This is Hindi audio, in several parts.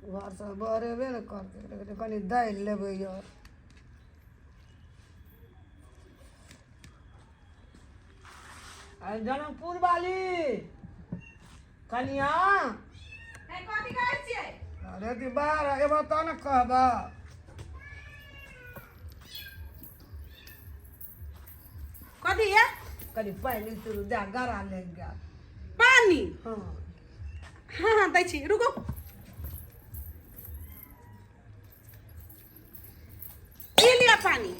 घर से बरेबे न करते कनी दालि लेबै यार जनकपुर वाली कनिया कथी कहै छियै? अरे दी बाहर एबो त न कहबा कथी है? कनी पानि तू जा गरा ले गया पानी? हाँ हाँ दै छी, रुको। पी लिया पानी,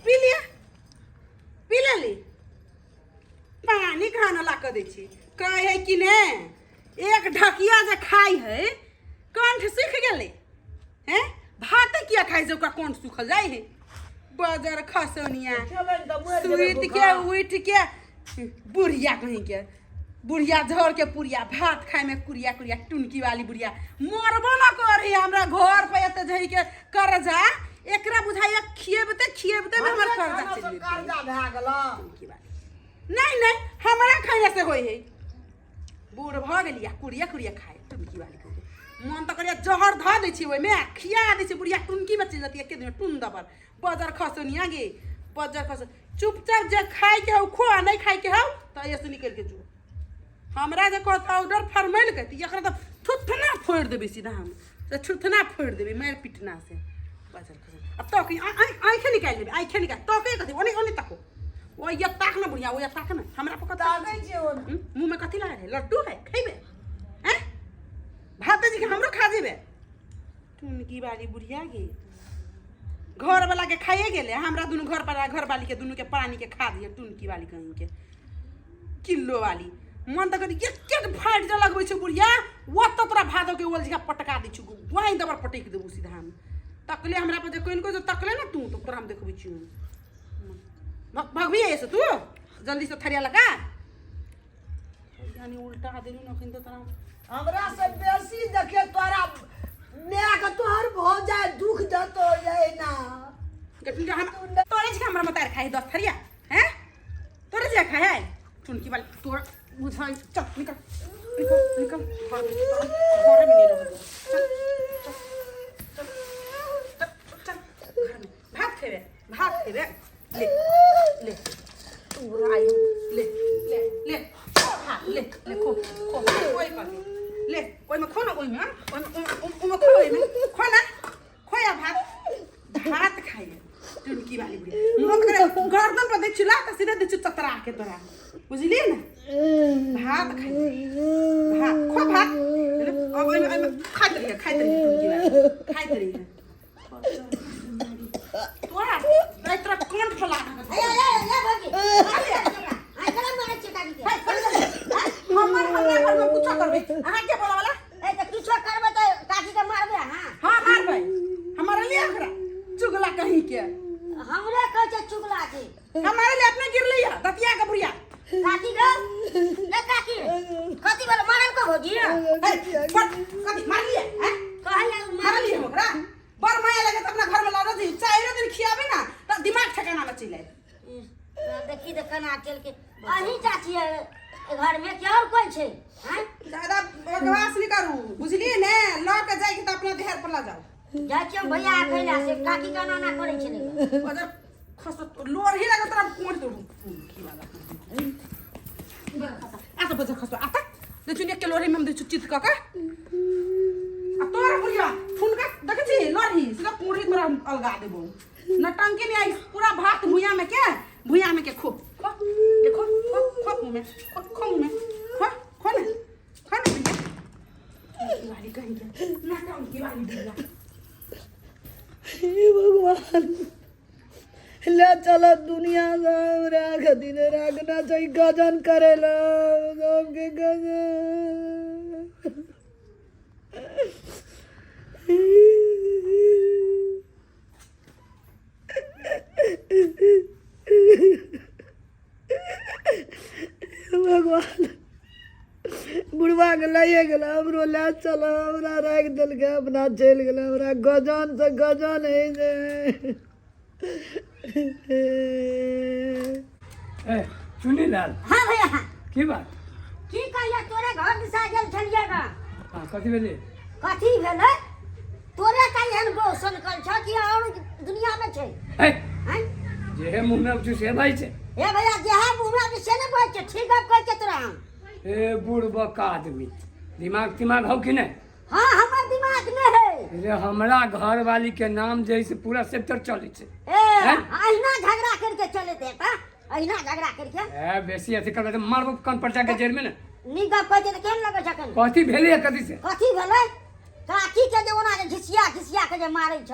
पी लिया, पी लेली। पानी खाना ला कर दै छी। कहे है कि ने एक ढकिया जे खाई है कंठ सूख गेले हैं, भात किया खाई जे ओकरा कंठ सूखल जाय है। बजर खसनिया सुइत के उठ के बुढ़िया कहीं के बुढ़िया झोर के पुरिया भात खाए में कुरिया कुरिया टुनकी वाली बुढ़िया मरबो न करे। हमरा घर पे एते जही के कर्जा एकरा बुझाइया खिएबते में हमर कर्जा चली कर्जा भए गेला नहीं नहीं हमरा खाइला से होई है। बूढ़ भ गेलिया कुरिया कुरिया खाए टुनकी वाली के मन त करिया जहर ध दै छी ओइ में खिया दै छी बुढ़िया टुनकी में चल जाती है के दिन टुन दबर बजर खसनिया गे बजर खस चुपचाप जे खाए के हो खो नहीं खाए के हो त ऐसे निकल के जो हमरा जे कहत ऑर्डर फरमाइल के एकरा त थुथना फोड़ देबे सीधा हम से थुथना फोड़ देबे मार पिटना से बजर खस अब तो आंखें निकाल लेबे आंखें निकाल तो के कथी ओने ओने तको ओ ये ताक ना बुढ़िया ओ ये ताक ना हमरा पकड़ ताकै छै ओ मुंह में कथी लगा है लड्डू है खइबे हैं भात जी के हमरो खा जेबे टुनकी वाली बुढ़िया गे घर वाला के खाइए गेले हमरा दुनु घर वाली के दुनु के पानी के खा दिए टुनकी वाली कहीं के किलो वाली मन त करी एक फाइट जे लगबै छै बुढ़िया वो त तोरा भादो के ओल जिका पटका दै छु वाई दबर पटक देबू सीधा हम तकले हमरा पर जे कोइन को जो तकले ना तू तो तोरा हम देखबै छु भगवी ऐसे तू जल्दी से थरिया लगा यानी उल्टा देलू न किन तो तोरा हमरा से बेसी देखे तोरा मैं के तोहर भ जाए दुख जतो जाए ना गटिन हम तोरे जे हमरा मतार खाई 10 थरिया हैं तोरे जे खाए टुनकी वाली तोरा बुझाई चल निकल निकल घर में नहीं रहो चल भात खेबे ले ले तू आई ले ले ले हां ले ले खो कोई कर ले ओइ में खो ना ओइ में खो ना खोया भात खाइए टुनकी वाली बुढ़ी मुंह करे गर्दन पर दे चिल्ला त सीधे दे चतरा के तोरा बुझली ना भात खाइए भात खो भात अब ओइ में खाइत रहिए टुनकी वाली खाइत रहिए तोरा इतना कंठ फला ए भगी आई कला मारे चिकारी के हमर घर में कुछ करबे अहाँ के बोला वाला ए त किछो करबे त काकी के मारबे हां हां मारबे हमारा लिए एकरा चुगला कहीं के हमरे कह छ चुगला के हमारे लिए अपने गिर लिया दतिया का बुढ़िया काकी ग ले काकी कथी वाला मारल को भगी कथी मार लिया हैं कहले मार लिया ओकरा बर माया लगे त अपना घर में लाना दी चाहे दिन खियाबे ना त दिमाग ठिकाना में चले देखी त कना चल के अही चाची घर में क्या और कोई छे हैं ज्यादा बकवास नहीं करू बुझली ने ल के जाई के त अपना देहर पर ला जाओ जा के भैया खैला से काकी का ना करे छले अगर खस लोर ही लगे तोरा कोण तो खिलाला आता बजा खस आता दे चुनिया के लोरी में दे चित का आ तोरा बुढ़िया फुनका देखे छी लोरी सीधा पूरी तोरा अलगा देबो नटंकी नहीं आई पूरा भात भुइया में के खो देखो खो मुंह में खो मुंह में खो ना वाली कहीं के नटंकी वाली बुढ़िया हे भगवान ले चला दुनिया राख दिन राखना चाहिए गजन करेला सबके गजन भगवान बुढ़वा के लाइए गेला हमरो ले चल हमरा राख दिल के अपना चल गेला हमरा गजन से गजन है जे ए सुनी लाल हां भैया हां की बात की कहिया तोरे घर दिशा गेल छलिए ना हां कथी भेले कथी भेलै एहन बौसन कल छ कि और दुनिया में छै ए हैं जे मुंह में उठू से भाई छे ए भैया जहाँ मुंह में आबे से ने बात छै ठीक गप कहै छै तोरा हम ए बुढ़बक आदमी दिमाग हौ कि नहीं हाँ हमर दिमाग में है रे हमरा घर वाली के नाम जैसे पूरा सेक्टर चले छे ए अहिना झगड़ा करके चले देता अहिना झगड़ा करके ए बेसी अथी करबे त मारबो कान पर जाके जेल में न नी गप कहै छै त केहन लगै छकन कथी भेलै कथी से कथी भेलै काकी के जे ओना जे घिसिया के जे मारै छ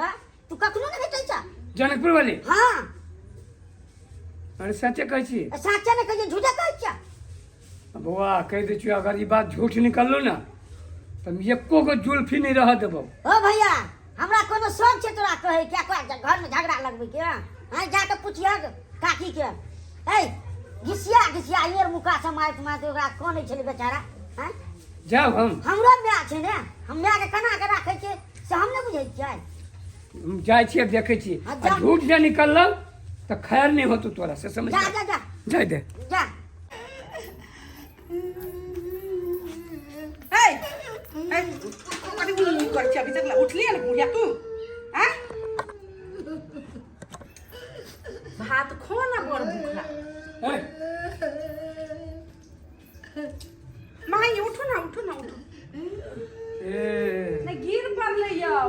तू कखनो नहीं भेटै छ जनकपुर वाली हाँ अरे सच्चे कहै छी साचे ने कहे झूठे कहै छ बउआ कह दे छियो अगर ई बात झूठ निकललो ना त एको गो जुल्फी नहीं रह देबो ओ भैया हमरा कोनो शौक छै तोरा कहै क्या घर में झगड़ा लगबै के हां जाके पूछिया काकी के ए घिसिया येर मुका से मारत ओकरा कोनै छले बेचारा हैं जाओ हमरा माय छै ने हम माय के कना के राखै छै से हम नै बुझै छियै हम जाय छियै देखै छियै हाँ, आ झूठ जे निकललो त खैर नहीं होतो तोरा से समझ जा जाय दे जा ए कथी कर छी अभी तक ला उठली है ना बुढ़िया तू हैं भात खो ना बड़ भूखला ए माई उठो ना उठो ए नहीं गिर पड़ले या उ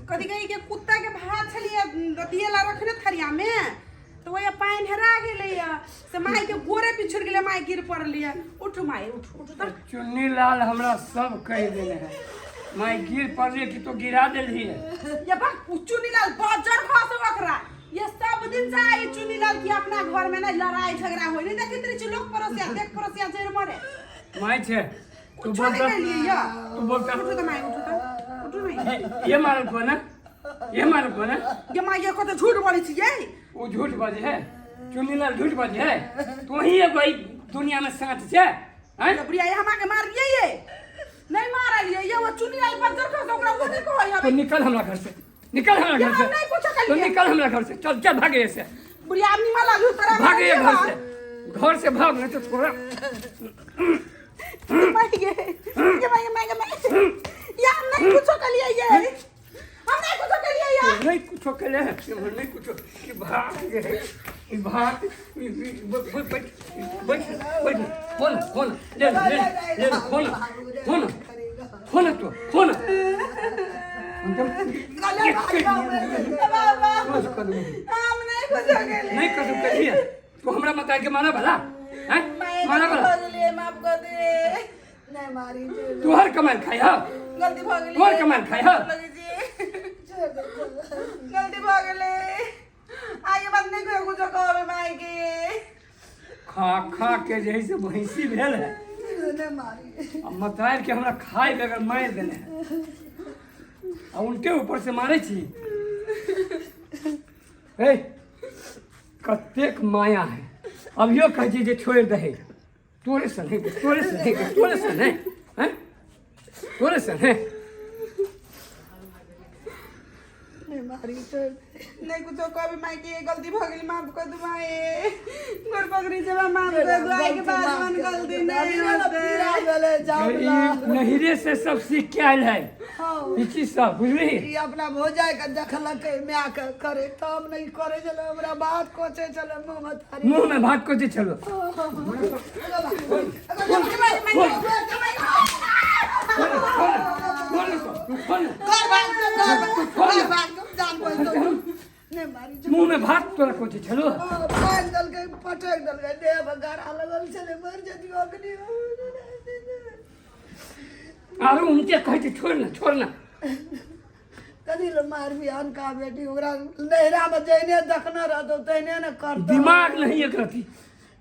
कथी कही के कुत्ता के भात छलिए दतिएला रखने थरिया में तो वही पानी हेरा गेले या से माई के गोरे पिछड़ गेले माई गिर पड़ली उठ माई उठ तो चुन्नी लाल हमरा सब कह देने है मैं गिर पड़ली कि तो गिरा देली है ये बा चुनीलाल बाजार खास ओकरा ये सब दिन से आई चुनीलाल की अपना घर में ना लड़ाई झगड़ा होई नहीं देखि तरी लोग पड़ोसिया देख पड़ोसिया जेर मरे मैं छे तू कुछ बोल नहीं लिए या तू बोल उठ तो माई उठ नहीं ये मारो को ना ये ये माई ये को तो झूठ बोली छी ये वो झूठ बाजे है चुन्नी लाल झूठ बाजे है तू ही है भाई दुनिया में साथ छे हैं ये बुढ़िया ये हमा के मार लिए ये नहीं मार लिए ये वो चुनीलाल बाजार खास ओकरा वो नहीं को तो निकल हमरा घर से निकल हमरा घर से नहीं कुछ कर तो लिए निकल हमरा घर से चल भागे से बुढ़िया आदमी वाला भी तरह भागे घर से भाग नहीं तो थोड़ा ये हम नहीं कुछ कर लिए ये हम नहीं कुछ कर लिए यार नहीं कुछ कर ले नहीं कुछ कि भाग गए कि भाग बैठ फोन ले फोन तो फोन हम नहीं कुछ कर लिए तो हमरा मत के माना भला हैं माना भला माफ कर दे नहीं मारी तू हर कमाल खाई हा गलती हो गई तू हर कमाल खाई हा गलती हो गई आगे बात नहीं कोई कुछ कहबे माई के खा के जैसे भैंसी भेल है नहीं मारी अब मतार के हमरा खाए के अगर मार देने है और उनके ऊपर से मारे छी ए कतेक माया है अभियो कह जी जे छोड़ दे तोरे से नहीं हैं तोरे से नहीं नहीं मारी नहीं कुछ कभी माई के गलती हो गई माफ कर दू माई गोर पकड़ी से माफ कर दू आई के बाद मन गलती नहीं होते नहिरे से सब सीख के आयल है ई चीज सब बुझली ई अपना भौजाई के देखलक मैं करे तब नहीं करे चलो हमरा बात कोचे चलो मुंह में भात कोचे चलो मुंह में भात तोरा कोचे चलो पान दल के पटक दल के देह बगारा लगल चले मर जदी अग्नि आरो उनके कहते छोड़ना कदी ल मार भी अन का बेटी ओकरा नहरा में जइने देखना रहतो तइने न करतो दिमाग नहीं एक रती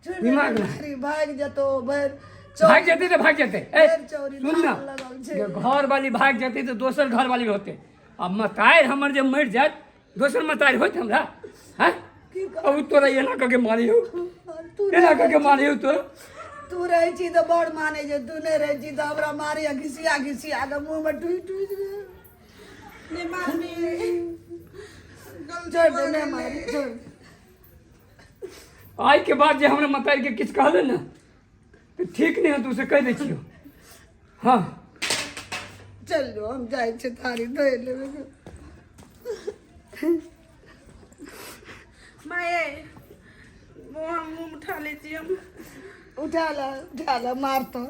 दिमाग नहीं भाग जतो भर भाग जाते तो भाग जाते ए सुन ना घर वाली भाग जाती तो दोसर घर वाली होते अब मतायर हमर जब मर जात दोसर मतायर होत हमरा हैं अब तोरा ये ना के मारी हो ये ना के मारी हो तू रही छी तो बड़ माने जे तू नहीं रही छी तो हमरा मारी घिसिया के मुंह में टूट नहीं मारनी छोड़ दे नहीं मारी छोड़ आज के बाद जे हमरा मतायर के किछ कहले ना तो ठीक नहीं हो तू से कह दे छियो हाँ चल जो हम जाए छे थारी धोए लेबे माये वो हम मुंह उठा लेती हम उठा ला मार तो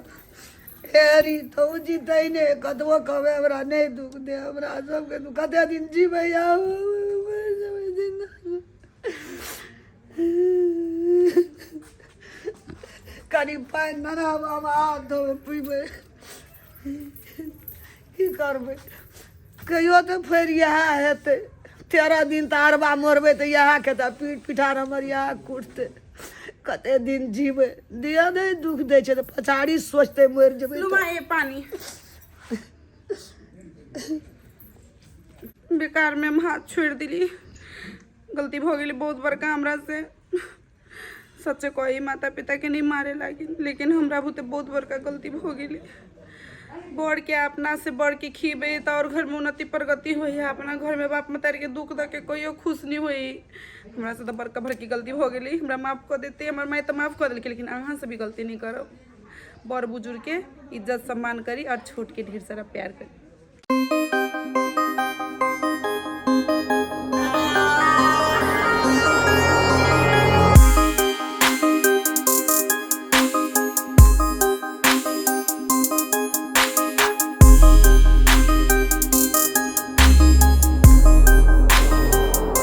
हेरी तो जीते ने कतबो कवे हमरा नहीं दुख दे हमरा सबके तू कते दिन जीवे या कनी पानि ना बाबा धोबे पीबे की करबै कहियो तो फेर इएह हेतै 13 दिन तऽ अरबा मोरबै तऽ इएह खेता पीठ पिठार हमर इएह कुटतै कते दिन जीबै दिया नहीं दुख दै छै तऽ पछाड़ी सोचते मरि जेबै लुमा ये पानी बेकार में हम हाथ छोड़ दिली गलती हो गई बहुत बड़का हमरा से सच्चे कोई माता पिता के नहीं मारे लगी लेकिन हमरा बुते बहुत बड़का गलती हो गई बड़ के अपना से बड़ के खीबे तो और घर में उन्नति प्रगति हुई है अपना घर में बाप मतारी के दुख दे के कोई खुश नहीं हुई हमरा से तो बड़का भर की गलती हो गई हमरा माफ कर देते हमारे माँ तो माफ कर दिल लेकिन अहाँ से भी गलती नहीं करो बड़ बुजुर्ग के इज्जत सम्मान करी और छोट के ढेर सारा प्यार करी।